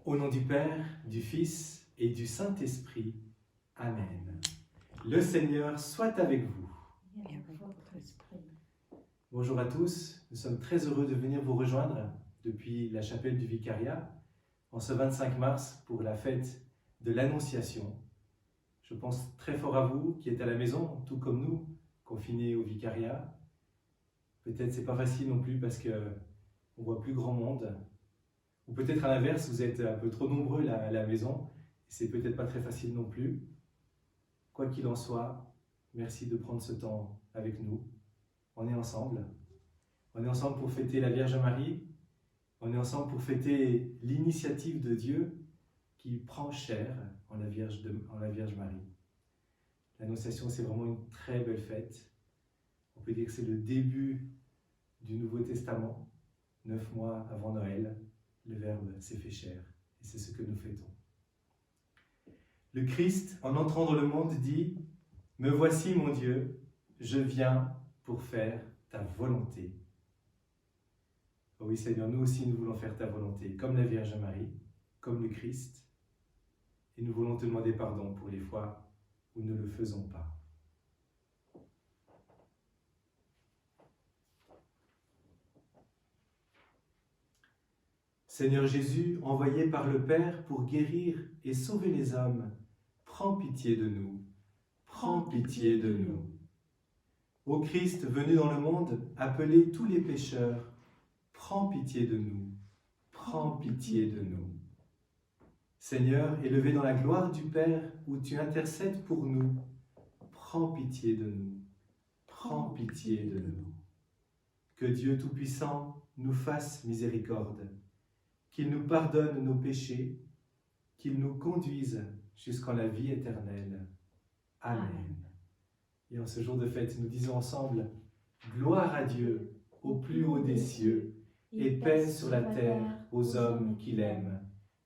Au nom du Père, du Fils et du Saint-Esprit. Amen. Le Seigneur soit avec vous. Et avec votre esprit. Bonjour à tous, nous sommes très heureux de venir vous rejoindre depuis la chapelle du Vicariat en ce 25 mars pour la fête de l'Annonciation. Je pense très fort à vous qui êtes à la maison, tout comme nous, confinés au Vicariat. Peut-être c'est pas facile non plus parce qu'on voit plus grand monde. Ou peut-être à l'inverse, vous êtes un peu trop nombreux là, à la maison, et c'est peut-être pas très facile non plus. Quoi qu'il en soit, merci de prendre ce temps avec nous. On est ensemble. On est ensemble pour fêter la Vierge Marie. On est ensemble pour fêter l'initiative de Dieu qui prend chair en la Vierge Marie. L'Annonciation, c'est vraiment une très belle fête. On peut dire que c'est le début du Nouveau Testament, 9 mois avant Noël. Le Verbe s'est fait chair, et c'est ce que nous fêtons. Le Christ, en entrant dans le monde, dit « Me voici, mon Dieu, je viens pour faire ta volonté. » Oh oui, Seigneur, nous aussi, nous voulons faire ta volonté, comme la Vierge Marie, comme le Christ, et nous voulons te demander pardon pour les fois où nous ne le faisons pas. Seigneur Jésus, envoyé par le Père pour guérir et sauver les hommes, prends pitié de nous, prends pitié de nous. Ô Christ, venu dans le monde, appeler tous les pécheurs, prends pitié de nous, prends pitié de nous. Seigneur, élevé dans la gloire du Père, où tu intercèdes pour nous, prends pitié de nous, prends pitié de nous. Que Dieu Tout-Puissant nous fasse miséricorde, qu'il nous pardonne nos péchés, qu'il nous conduise jusqu'en la vie éternelle. Amen. Et en ce jour de fête, nous disons ensemble, gloire à Dieu au plus haut des cieux, et paix sur la terre aux hommes qu'il aime.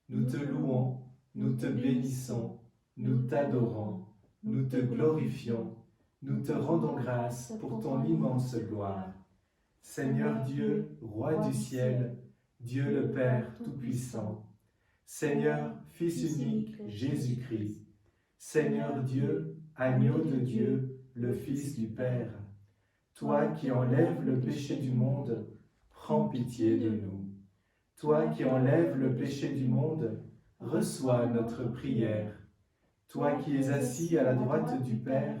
Nous te louons, nous te bénissons, nous t'adorons, nous te glorifions, nous te rendons grâce pour ton immense gloire. Seigneur Dieu, roi du ciel, Dieu le Père Tout-Puissant, Seigneur, Fils unique, Jésus-Christ, Seigneur Dieu, agneau de Dieu, le Fils du Père, toi qui enlèves le péché du monde, prends pitié de nous. Toi qui enlèves le péché du monde, reçois notre prière. Toi qui es assis à la droite du Père,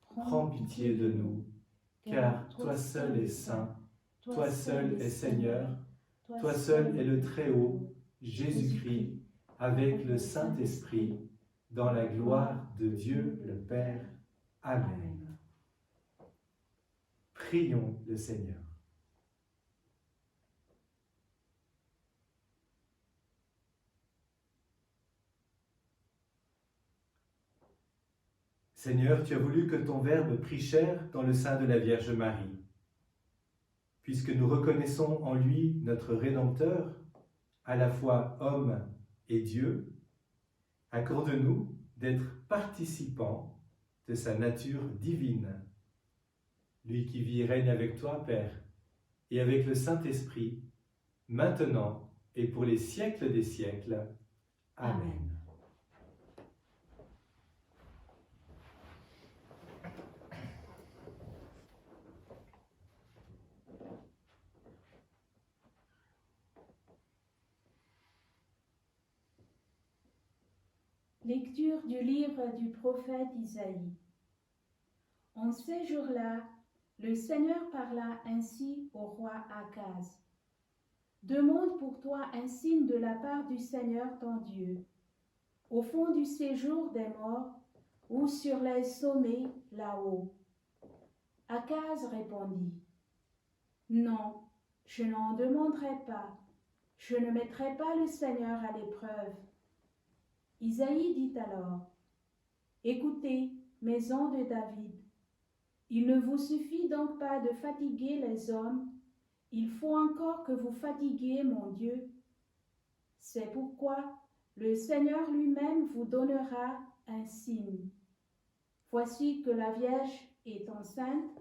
prends pitié de nous. Car toi seul es saint, toi seul es Seigneur, toi seul est le Très-Haut, Jésus-Christ, avec le Saint-Esprit, dans la gloire de Dieu le Père. Amen. Prions le Seigneur. Seigneur, tu as voulu que ton Verbe prit chair dans le sein de la Vierge Marie. Puisque nous reconnaissons en lui notre Rédempteur, à la fois homme et Dieu, accorde-nous d'être participants de sa nature divine. Lui qui vit et règne avec toi, Père, et avec le Saint-Esprit, maintenant et pour les siècles des siècles. Amen. Lecture du livre du prophète Isaïe. En ces jours-là, le Seigneur parla ainsi au roi Akaz. Demande pour toi un signe de la part du Seigneur ton Dieu, au fond du séjour des morts ou sur les sommets là-haut. Akaz répondit, non, je n'en demanderai pas, je ne mettrai pas le Seigneur à l'épreuve. Isaïe dit alors, écoutez, maison de David, il ne vous suffit donc pas de fatiguer les hommes, il faut encore que vous fatiguiez mon Dieu. C'est pourquoi le Seigneur lui-même vous donnera un signe. Voici que la Vierge est enceinte,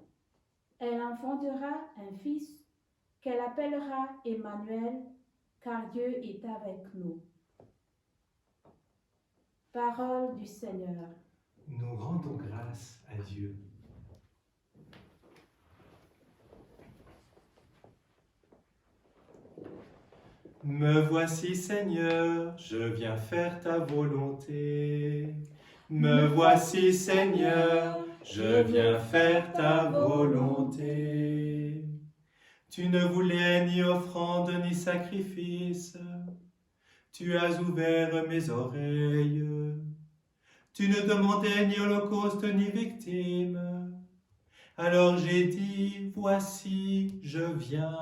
elle enfantera un fils, qu'elle appellera Emmanuel, car Dieu est avec nous. Parole du Seigneur. Nous rendons grâce à Dieu. Me voici Seigneur, je viens faire ta volonté. Me voici Seigneur, je viens faire ta volonté. Tu ne voulais ni offrande ni sacrifice, tu as ouvert mes oreilles. Tu ne demandais ni holocauste ni victime. Alors j'ai dit, voici, je viens.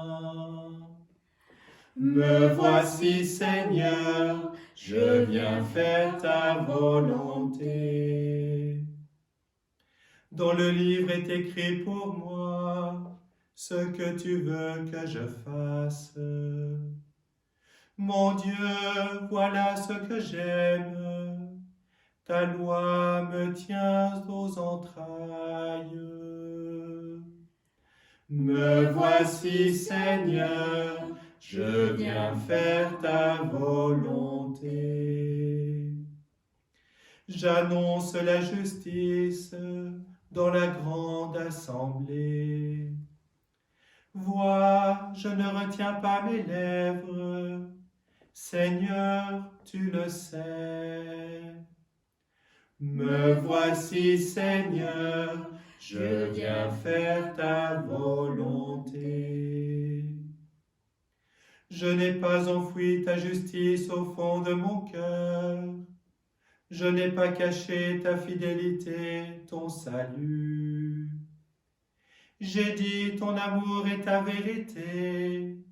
Me voici Seigneur, je viens faire ta volonté. Dans le livre est écrit pour moi ce que tu veux que je fasse. Mon Dieu, voilà ce que j'aime. Ta loi me tient aux entrailles. Me voici Seigneur, je viens faire ta volonté. J'annonce la justice dans la grande assemblée. Vois, je ne retiens pas mes lèvres. Seigneur, tu le sais. Me voici Seigneur, je viens faire ta volonté. Je n'ai pas enfoui ta justice au fond de mon cœur. Je n'ai pas caché ta fidélité, ton salut. J'ai dit ton amour et ta vérité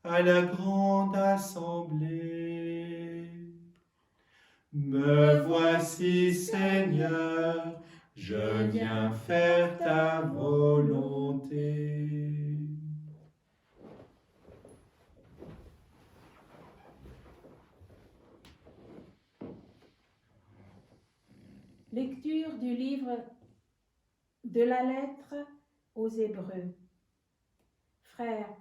à la grande assemblée. Me voici Seigneur, je viens faire ta volonté. Lecture du livre de la lettre aux Hébreux. Frères,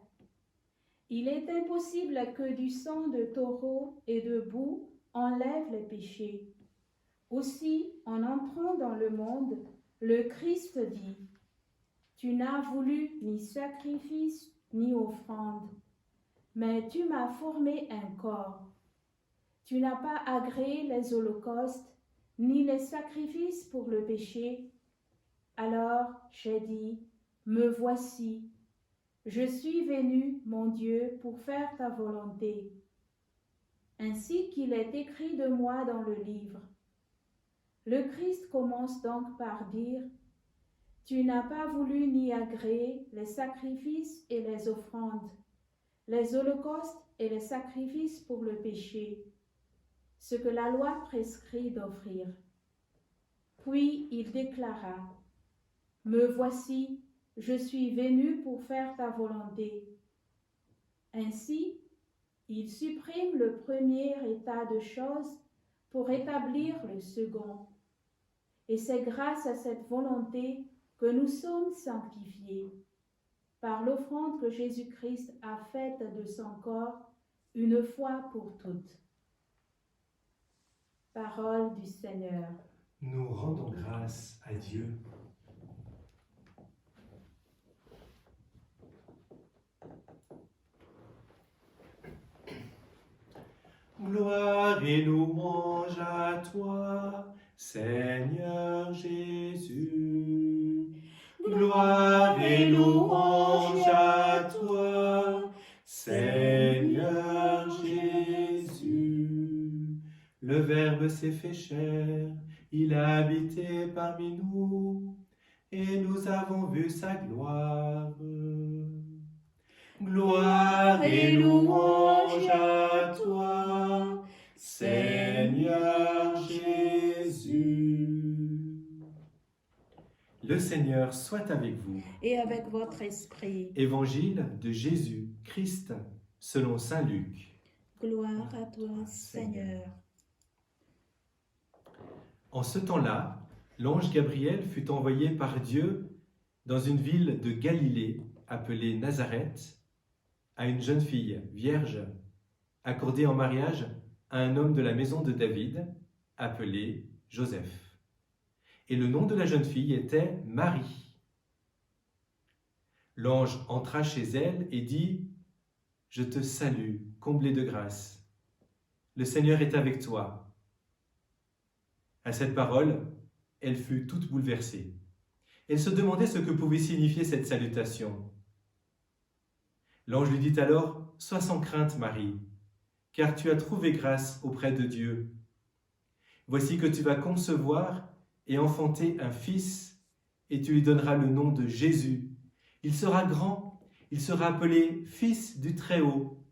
il est impossible que du sang de taureau et de boue enlève les péchés. Aussi, en entrant dans le monde, le Christ dit, « Tu n'as voulu ni sacrifice ni offrande, mais tu m'as formé un corps. Tu n'as pas agréé les holocaustes ni les sacrifices pour le péché. Alors j'ai dit, me voici. Je suis venu, mon Dieu, pour faire ta volonté. Ainsi qu'il est écrit de moi dans le livre. Le Christ commence donc par dire, tu n'as pas voulu ni agréer les sacrifices et les offrandes, les holocaustes et les sacrifices pour le péché, ce que la loi prescrit d'offrir. Puis il déclara, me voici, je suis venu pour faire ta volonté. Ainsi, il supprime le premier état de choses pour établir le second. Et c'est grâce à cette volonté que nous sommes sanctifiés, par l'offrande que Jésus-Christ a faite de son corps une fois pour toutes. Parole du Seigneur. Nous rendons grâce à Dieu. Gloire et louange à toi, Seigneur Jésus. Gloire et louange à toi, Seigneur Jésus. Le Verbe s'est fait chair, il a habité parmi nous, et nous avons vu sa gloire. Gloire et louange à toi, Seigneur Jésus. Le Seigneur soit avec vous. Et avec votre esprit. Évangile de Jésus-Christ selon saint Luc. Gloire à toi, Seigneur. En ce temps-là, l'ange Gabriel fut envoyé par Dieu dans une ville de Galilée appelée Nazareth, à une jeune fille vierge, accordée en mariage à un homme de la maison de David, appelé Joseph. Et le nom de la jeune fille était Marie. L'ange entra chez elle et dit « Je te salue, comblée de grâce. Le Seigneur est avec toi. » À cette parole, elle fut toute bouleversée. Elle se demandait ce que pouvait signifier cette salutation. L'ange lui dit alors « Sois sans crainte, Marie, car tu as trouvé grâce auprès de Dieu. Voici que tu vas concevoir et enfanter un fils, et tu lui donneras le nom de Jésus. Il sera grand, il sera appelé Fils du Très-Haut.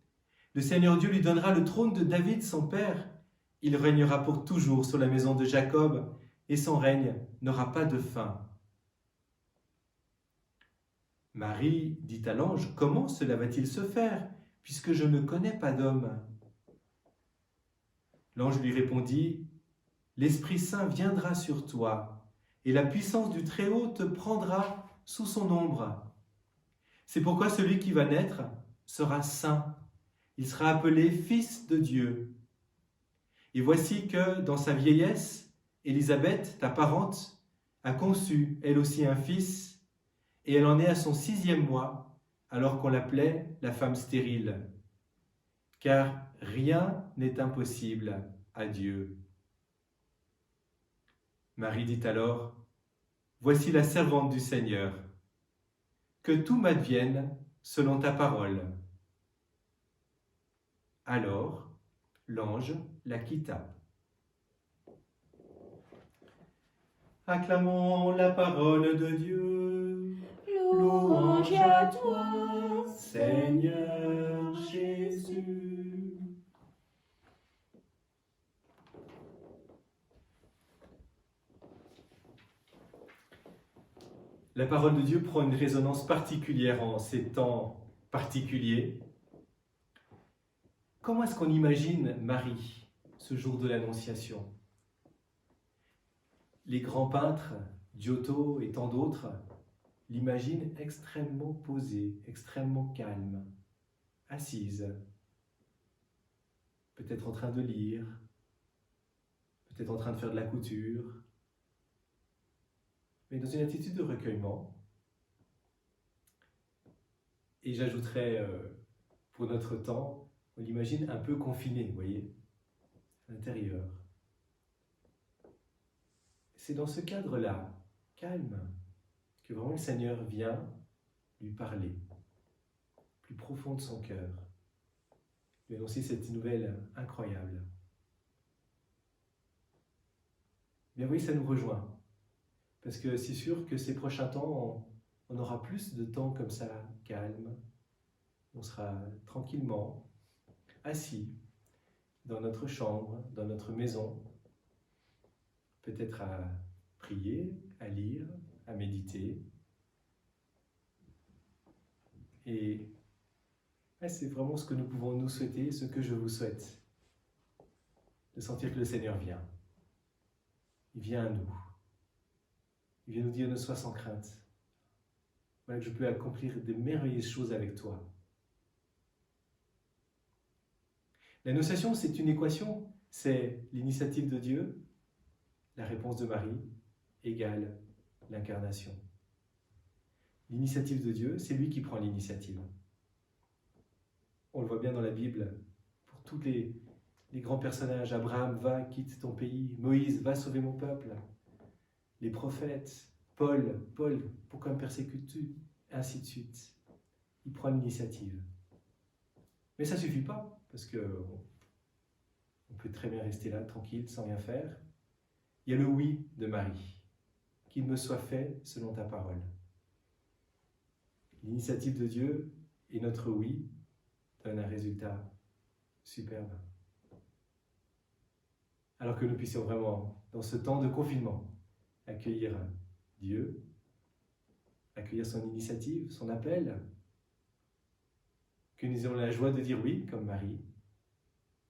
Le Seigneur Dieu lui donnera le trône de David, son père. Il régnera pour toujours sur la maison de Jacob, et son règne n'aura pas de fin. » Marie dit à l'ange, « Comment cela va-t-il se faire, puisque je ne connais pas d'homme ?» L'ange lui répondit, « L'Esprit Saint viendra sur toi, et la puissance du Très-Haut te prendra sous son ombre. C'est pourquoi celui qui va naître sera saint. Il sera appelé Fils de Dieu. Et voici que, dans sa vieillesse, Élisabeth, ta parente, a conçu, elle aussi, un fils, et elle en est à son 6e mois, alors qu'on l'appelait la femme stérile. Car rien n'est impossible à Dieu. » Marie dit alors, « Voici la servante du Seigneur. Que tout m'advienne selon ta parole. » Alors, l'ange la quitta. Acclamons la parole de Dieu. Louange à toi, Seigneur Jésus. La parole de Dieu prend une résonance particulière en ces temps particuliers. Comment est-ce qu'on imagine Marie, ce jour de l'Annonciation? Les grands peintres, Giotto et tant d'autres, l'imaginent extrêmement posée, extrêmement calme, assise, peut-être en train de lire, peut-être en train de faire de la couture, mais dans une attitude de recueillement. Et j'ajouterais, pour notre temps, on l'imagine un peu confinée, vous voyez, à l'intérieur. C'est dans ce cadre-là, calme, que vraiment le Seigneur vient lui parler, plus profond de son cœur, lui annoncer cette nouvelle incroyable. Bien oui, ça nous rejoint, parce que c'est sûr que ces prochains temps, on aura plus de temps comme ça, calme, on sera tranquillement assis dans notre chambre, dans notre maison, peut-être à prier, à lire, à méditer. Et c'est vraiment ce que nous pouvons nous souhaiter, ce que je vous souhaite, de sentir que le Seigneur vient. Il vient à nous. Il vient nous dire ne sois sans crainte. Voilà que je peux accomplir de merveilleuses choses avec toi. L'Annonciation, c'est une équation, c'est l'initiative de Dieu, la réponse de Marie, égale l'incarnation. L'initiative de Dieu, c'est lui qui prend l'initiative. On le voit bien dans la Bible, pour tous les grands personnages. Abraham, va, quitte ton pays. Moïse, va sauver mon peuple. Les prophètes, Paul, pourquoi me persécutes-tu? Ainsi de suite. Il prend l'initiative. Mais ça ne suffit pas, parce que on peut très bien rester là, tranquille, sans rien faire. Il y a le oui de Marie. Qu'il me soit fait selon ta parole. L'initiative de Dieu et notre oui donne un résultat superbe. Alors que nous puissions vraiment, dans ce temps de confinement, accueillir Dieu, accueillir son initiative, son appel, que nous ayons la joie de dire oui, comme Marie,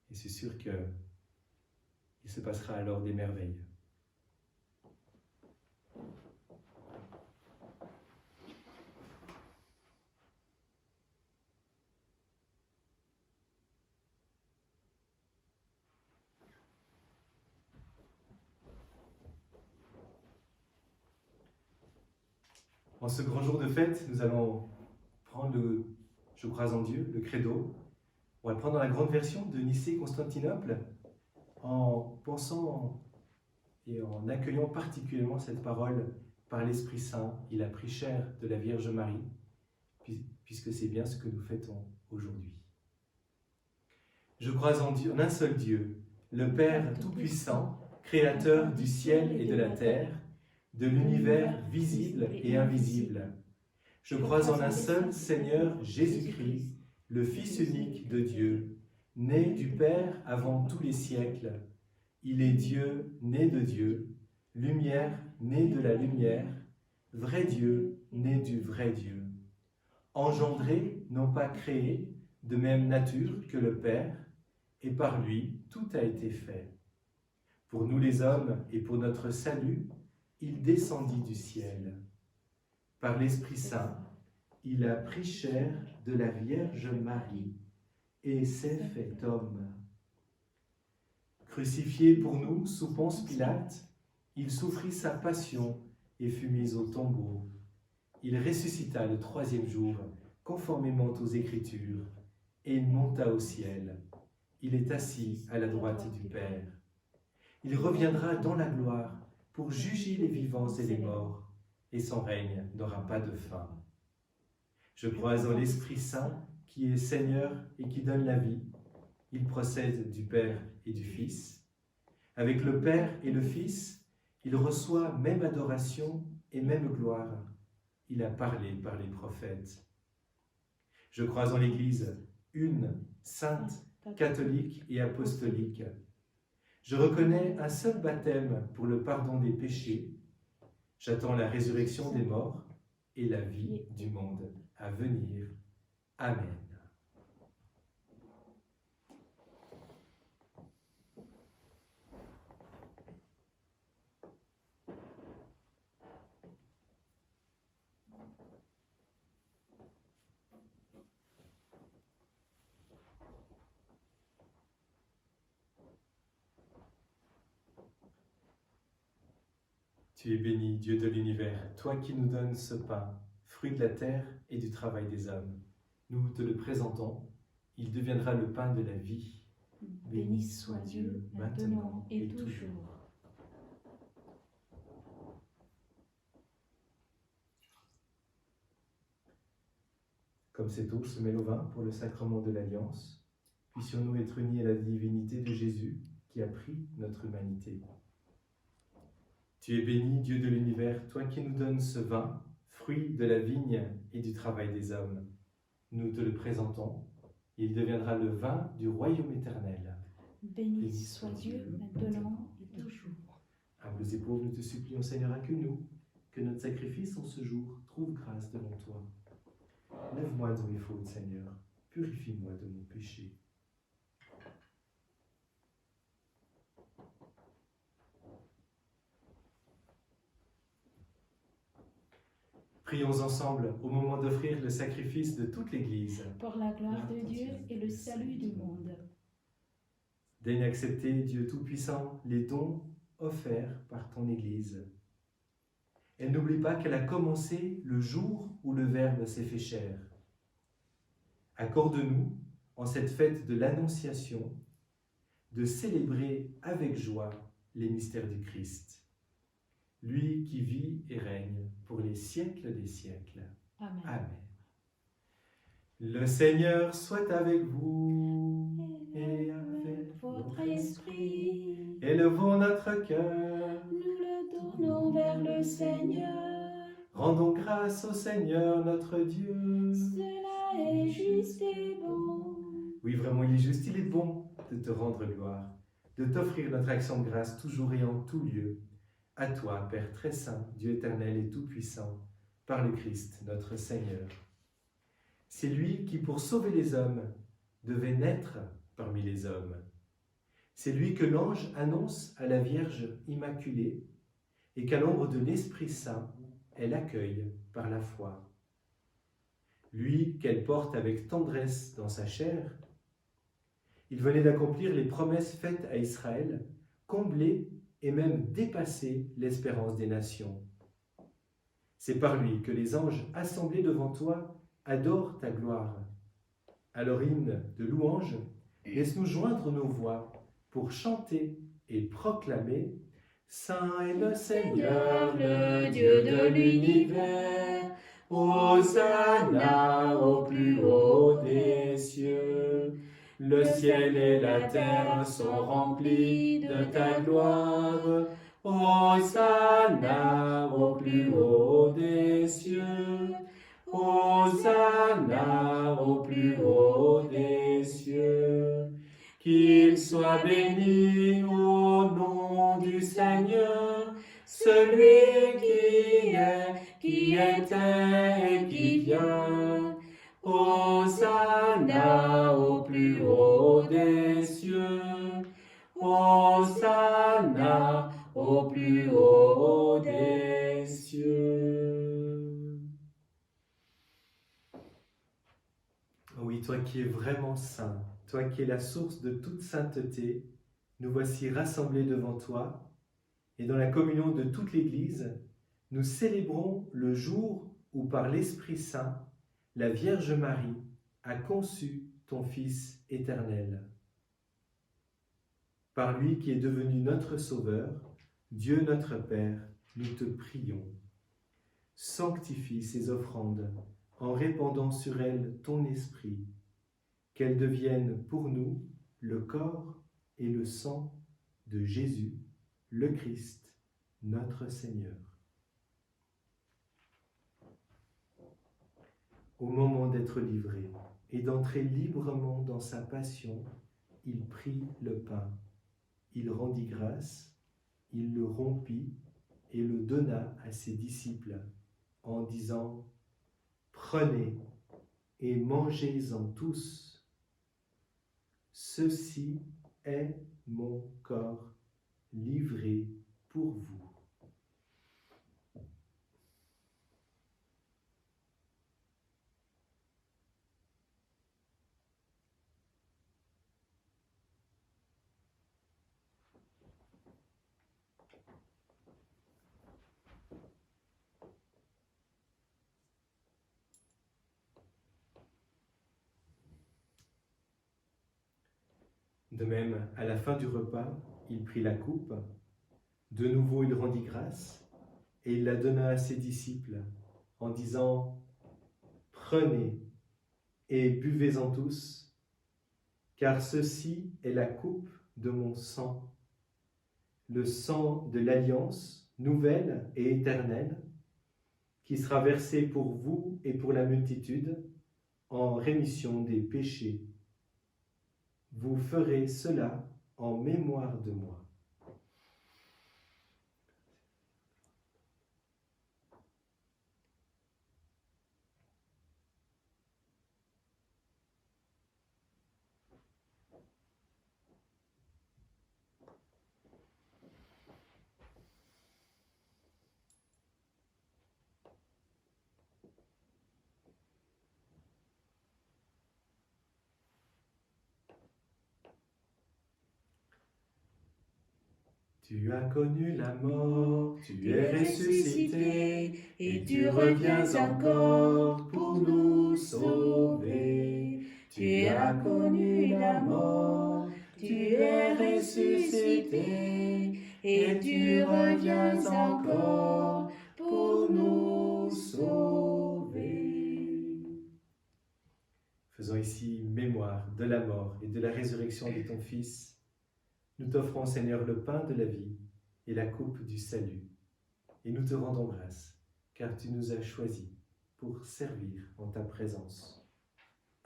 et c'est sûr qu'il se passera alors des merveilles. En ce grand jour de fête, nous allons prendre le « Je crois en Dieu », le credo. On va le prendre dans la grande version de Nicée-Constantinople en pensant et en accueillant particulièrement cette parole par l'Esprit Saint. Il a pris chair de la Vierge Marie, puisque c'est bien ce que nous fêtons aujourd'hui. Je crois en Dieu, en un seul Dieu, le Père Tout-Puissant, Créateur du ciel et de la terre, de l'univers visible et invisible. Je crois en un seul Seigneur Jésus-Christ, le Fils unique de Dieu, né du Père avant tous les siècles. Il est Dieu, né de Dieu, lumière, né de la lumière, vrai Dieu, né du vrai Dieu. Engendré, non pas créé, de même nature que le Père, et par lui tout a été fait. Pour nous les hommes et pour notre salut, il descendit du ciel. Par l'Esprit Saint, il a pris chair de la Vierge Marie et s'est fait homme. Crucifié pour nous sous Ponce Pilate, il souffrit sa passion et fut mis au tombeau. Il ressuscita le 3e jour, conformément aux Écritures, et il monta au ciel. Il est assis à la droite du Père. Il reviendra dans la gloire pour juger les vivants et les morts, et son règne n'aura pas de fin. Je crois en l'Esprit Saint, qui est Seigneur et qui donne la vie. Il procède du Père et du Fils. Avec le Père et le Fils, il reçoit même adoration et même gloire. Il a parlé par les prophètes. Je crois en l'Église, une, sainte, catholique et apostolique. Je reconnais un seul baptême pour le pardon des péchés. J'attends la résurrection des morts et la vie du monde à venir. Amen. Tu es béni, Dieu de l'univers, toi qui nous donnes ce pain, fruit de la terre et du travail des hommes. Nous te le présentons, il deviendra le pain de la vie. Béni soit Dieu, maintenant et toujours. Comme cette eau se mêle au vin pour le sacrement de l'Alliance, puissions-nous être unis à la divinité de Jésus qui a pris notre humanité. Tu es béni, Dieu de l'univers, toi qui nous donnes ce vin, fruit de la vigne et du travail des hommes. Nous te le présentons, il deviendra le vin du royaume éternel. Béni soit Dieu, maintenant et toujours. Humbles et pauvres, nous te supplions, Seigneur, accueille-nous, que notre sacrifice en ce jour trouve grâce devant toi. Lève-moi de mes fautes, Seigneur, purifie-moi de mon péché. Prions ensemble au moment d'offrir le sacrifice de toute l'Église. Pour la gloire de Dieu et le salut du monde. Daigne accepter, Dieu Tout-Puissant, les dons offerts par ton Église. Elle n'oublie pas qu'elle a commencé le jour où le Verbe s'est fait chair. Accorde-nous, en cette fête de l'Annonciation, de célébrer avec joie les mystères du Christ. Lui qui vit et règne pour les siècles des siècles. Amen. Amen. Le Seigneur soit avec vous et avec votre esprit. Élevons notre cœur. Nous le tournons vers le Seigneur. Rendons grâce au Seigneur notre Dieu. Cela est juste et bon. Oui, vraiment, il est juste, il est bon de te rendre gloire, de t'offrir notre action de grâce toujours et en tout lieu. À toi, Père très saint, Dieu éternel et tout-puissant, par le Christ, notre Seigneur. C'est lui qui, pour sauver les hommes, devait naître parmi les hommes. C'est lui que l'ange annonce à la Vierge Immaculée et qu'à l'ombre de l'Esprit Saint, elle accueille par la foi. Lui qu'elle porte avec tendresse dans sa chair, il venait d'accomplir les promesses faites à Israël, combler et même dépasser l'espérance des nations. C'est par lui que les anges assemblés devant toi adorent ta gloire. À leur hymne de louange, laisse-nous joindre nos voix pour chanter et proclamer « Saint est le Seigneur, le Dieu de l'univers, Hosanna au plus haut des cieux. Le ciel et la terre sont remplis de ta gloire, Hosanna au plus haut des cieux. Hosanna au plus haut des cieux. Qu'il soit béni au nom du Seigneur, celui qui était et qui vient. Hosanna au plus haut des cieux. Hosanna au plus haut des cieux. Oui, toi qui es vraiment saint, toi qui es la source de toute sainteté, nous voici rassemblés devant toi, et dans la communion de toute l'Église, nous célébrons le jour où par l'Esprit Saint, la Vierge Marie a conçu ton Fils éternel. Par lui qui est devenu notre Sauveur, Dieu notre Père, nous te prions. Sanctifie ces offrandes en répandant sur elles ton esprit, qu'elles deviennent pour nous le corps et le sang de Jésus, le Christ, notre Seigneur. Au moment d'être livré et d'entrer librement dans sa passion, il prit le pain, il rendit grâce, il le rompit et le donna à ses disciples en disant « Prenez et mangez-en tous. Ceci est mon corps livré pour vous. » De même, à la fin du repas, il prit la coupe. De nouveau, il rendit grâce et il la donna à ses disciples en disant « Prenez et buvez-en tous, car ceci est la coupe de mon sang, le sang de l'alliance nouvelle et éternelle, qui sera versé pour vous et pour la multitude en rémission des péchés. Vous ferez cela en mémoire de moi. » Tu as connu la mort, tu es ressuscité, et tu reviens encore pour nous sauver. Tu as connu la mort, tu es ressuscité, et tu reviens encore pour nous sauver. Faisons ici mémoire de la mort et de la résurrection de ton Fils. Nous t'offrons, Seigneur, le pain de la vie et la coupe du salut. Et nous te rendons grâce, car tu nous as choisis pour servir en ta présence.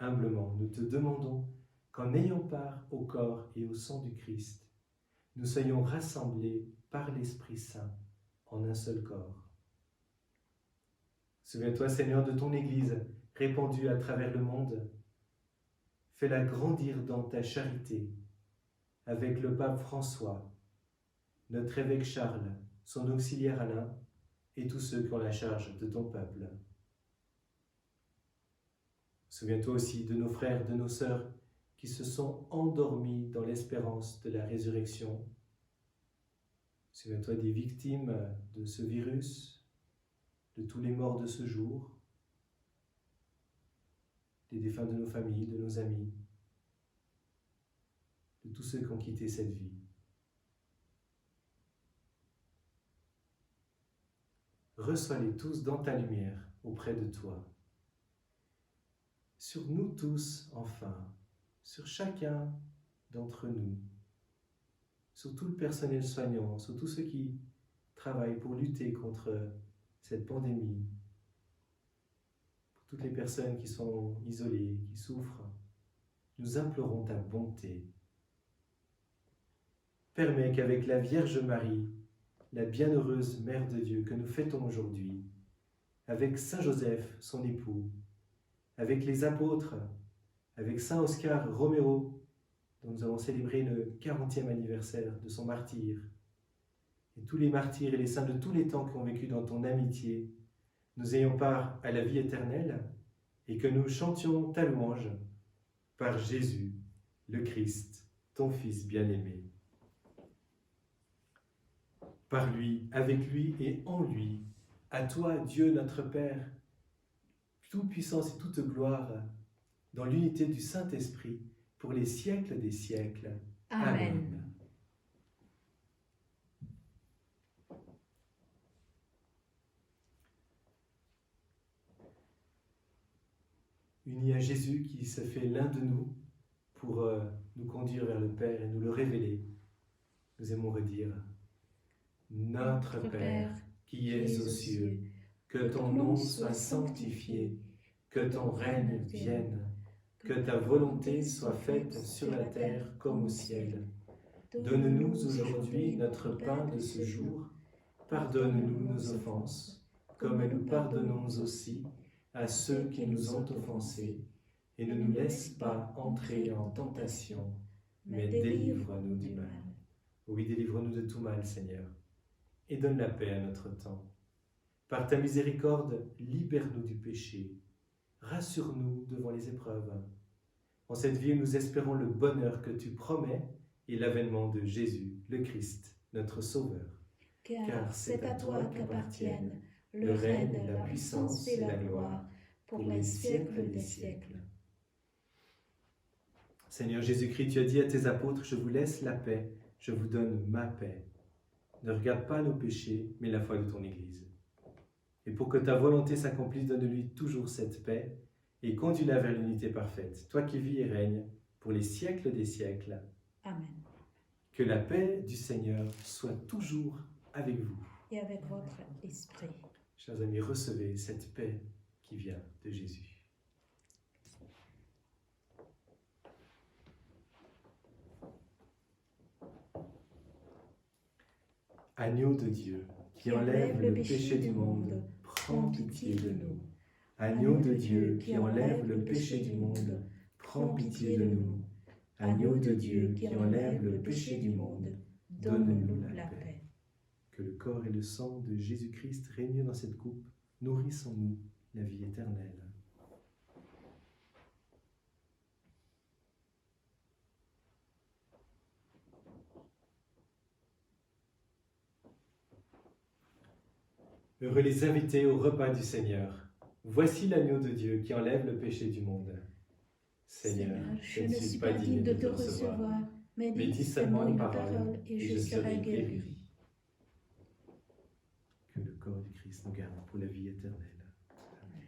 Humblement, nous te demandons qu'en ayant part au corps et au sang du Christ, nous soyons rassemblés par l'Esprit Saint en un seul corps. Souviens-toi, Seigneur, de ton Église répandue à travers le monde. Fais-la grandir dans ta charité, avec le pape François, notre évêque Charles, son auxiliaire Alain, et tous ceux qui ont la charge de ton peuple. Souviens-toi aussi de nos frères, de nos sœurs, qui se sont endormis dans l'espérance de la résurrection. Souviens-toi des victimes de ce virus, de tous les morts de ce jour, des défunts de nos familles, de nos amis, de tous ceux qui ont quitté cette vie. Reçois-les tous dans ta lumière auprès de toi. Sur nous tous, enfin, sur chacun d'entre nous, sur tout le personnel soignant, sur tous ceux qui travaillent pour lutter contre cette pandémie, pour toutes les personnes qui sont isolées, qui souffrent, nous implorons ta bonté. Permets qu'avec la Vierge Marie, la bienheureuse Mère de Dieu que nous fêtons aujourd'hui, avec Saint Joseph, son époux, avec les apôtres, avec Saint Oscar Romero, dont nous avons célébré le 40e anniversaire de son martyre, et tous les martyrs et les saints de tous les temps qui ont vécu dans ton amitié, nous ayons part à la vie éternelle et que nous chantions ta louange par Jésus, le Christ, ton Fils bien-aimé. Par lui, avec lui et en lui, à toi, Dieu notre Père, toute puissance et toute gloire, dans l'unité du Saint-Esprit, pour les siècles des siècles. Amen. Unis à Jésus qui se fait l'un de nous pour nous conduire vers le Père et nous le révéler, nous aimons redire « Notre Père, qui es aux cieux, que ton nom soit sanctifié, que ton règne vienne, que ta volonté soit faite sur la terre comme au ciel. Donne-nous aujourd'hui notre pain de ce jour. Pardonne-nous nos offenses, comme nous pardonnons aussi à ceux qui nous ont offensés. Et ne nous laisse pas entrer en tentation, mais délivre-nous du mal. » Oui, délivre-nous de tout mal, Seigneur, et donne la paix à notre temps. Par ta miséricorde, libère-nous du péché. Rassure-nous devant les épreuves. En cette vie, nous espérons le bonheur que tu promets et l'avènement de Jésus, le Christ, notre Sauveur. Car c'est à toi qu'appartiennent le règne, la puissance et la gloire pour les siècles des siècles. Seigneur Jésus-Christ, tu as dit à tes apôtres, je vous laisse la paix, je vous donne ma paix. Ne regarde pas nos péchés, mais la foi de ton Église. Et pour que ta volonté s'accomplisse, donne-lui toujours cette paix et conduis-la vers l'unité parfaite, toi qui vis et règnes pour les siècles des siècles. Amen. Que la paix du Seigneur soit toujours avec vous. Et avec votre esprit. Chers amis, recevez cette paix qui vient de Jésus. Agneau de Dieu, qui enlève le péché du monde, prends pitié de nous. Agneau de Dieu, qui enlève le péché du monde, prends pitié de nous. Agneau de Dieu, qui enlève le péché du monde, donne-nous la paix. Que le corps et le sang de Jésus-Christ réunis dans cette coupe nourrissent en nous la vie éternelle. Heureux les invités au repas du Seigneur. Voici l'agneau de Dieu qui enlève le péché du monde. Seigneur, je ne suis pas digne de te recevoir, mais dis seulement une parole et je serai guéri. Que le corps du Christ nous garde pour la vie éternelle. Amen.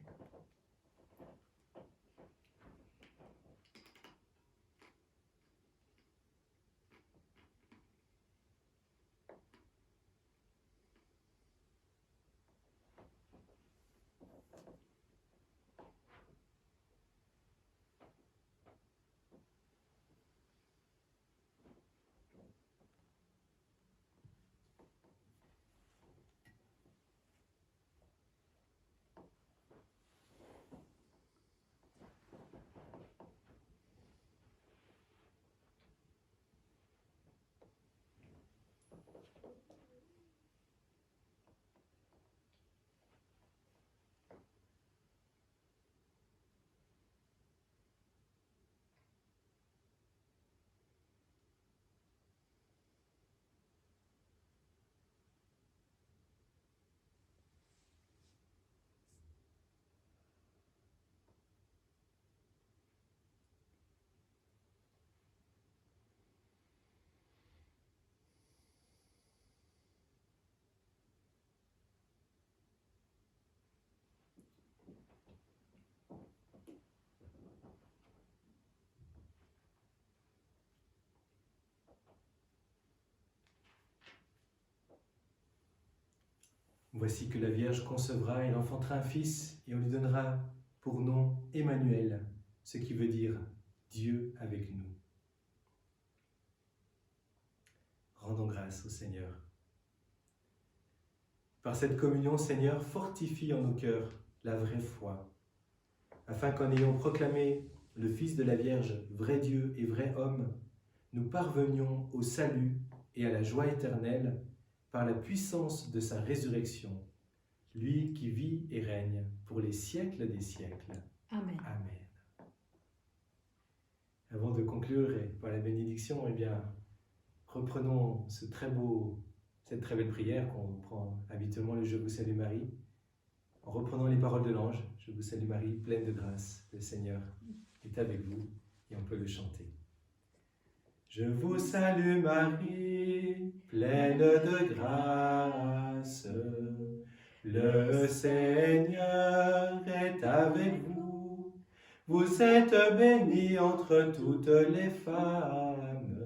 Voici que la Vierge concevra et enfantera un fils, et on lui donnera pour nom Emmanuel, ce qui veut dire Dieu avec nous. Rendons grâce au Seigneur. Par cette communion, Seigneur, fortifie en nos cœurs la vraie foi, afin qu'en ayant proclamé le Fils de la Vierge, vrai Dieu et vrai homme, nous parvenions au salut et à la joie éternelle par la puissance de sa résurrection, lui qui vit et règne pour les siècles des siècles. Amen. Amen. Avant de conclure par la bénédiction, eh bien, reprenons cette très belle prière qu'on prend habituellement le Je vous salue Marie, en reprenant les paroles de l'ange. Je vous salue Marie, pleine de grâce, le Seigneur est avec vous, et on peut le chanter. Je vous salue Marie, pleine de grâce, le Seigneur est avec vous. Vous êtes bénie entre toutes les femmes,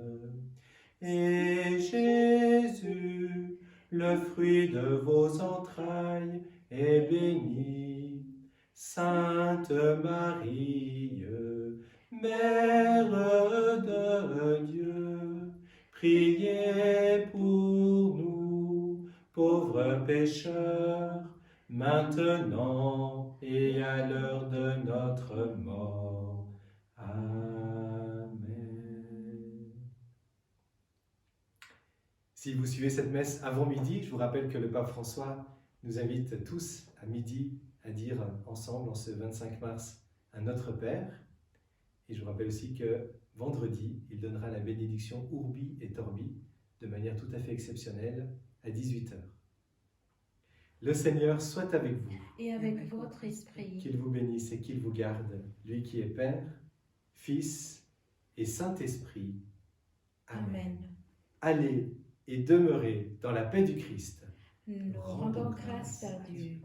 et Jésus, le fruit de vos entrailles, est béni. Sainte Marie, Mère de Dieu, priez pour nous, pauvres pécheurs, maintenant et à l'heure de notre mort. Amen. Si vous suivez cette messe avant midi, je vous rappelle que le pape François nous invite tous à midi à dire ensemble, en ce 25 mars, un Notre Père. Et je vous rappelle aussi que vendredi, il donnera la bénédiction Urbi et Torbi de manière tout à fait exceptionnelle à 18h. Le Seigneur soit avec vous. Et avec votre esprit. Qu'il vous bénisse et qu'il vous garde, lui qui est Père, Fils et Saint-Esprit. Amen. Allez et demeurez dans la paix du Christ. Nous rendons grâce à Dieu.